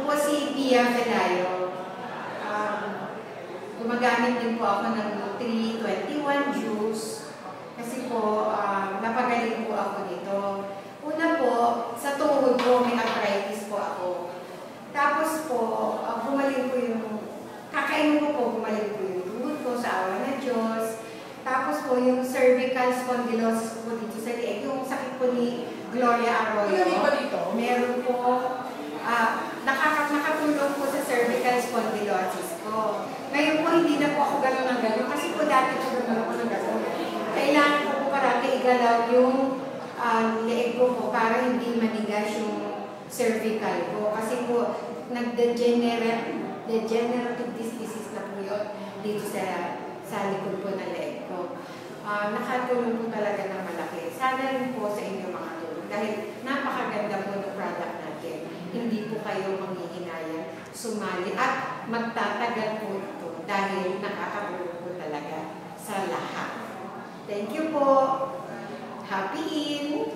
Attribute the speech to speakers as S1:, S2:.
S1: Ako po si Pia Velayo. Gumagamit din po ako ng 321 juice kasi po napagaling po ako dito. Una po, sa tuhod po may arthritis po ako. Tapos po, gumaling po kakainin ko po, gumaling po yung tuhod ko sa awa ng Diyos. Tapos po yung cervical spondylosis po dito sa lieg, yung sakit po ni Gloria Arroyo. Meron po, nakatulong po sa cervical spondylosis ko. Ngayon po, hindi na po ako gano'n ng gano'n kasi po dati po gano'n ako ng gano'n. Kailangan ko po parati igalaw yung leeg ko po para hindi manigas yung cervical ko. Kasi po, nag-degenerative disease na po yun dito sa likod po ng leeg ko. Nakatulong po talaga ng malaki. Sana rin po sa inyo makatulong dahil napakaganda po ng product natin. Hindi po kayo manghihinayang sumali at magtatagal po ito dahil nakakatulong po talaga sa lahat. Thank you po. Happy in!